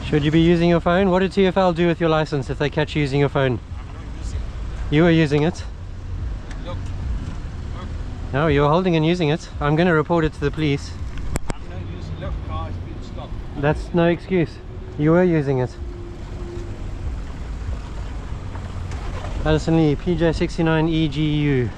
Should you be using your phone? What did TfL do with your license if they catch you using your phone? I'm not using it. You were using it. Look. No, you were holding and using it. I'm going to report it to the police. I'm not using. Look, car's been stopped. That's no excuse. You were using it. Addison Lee, PJ69EGU.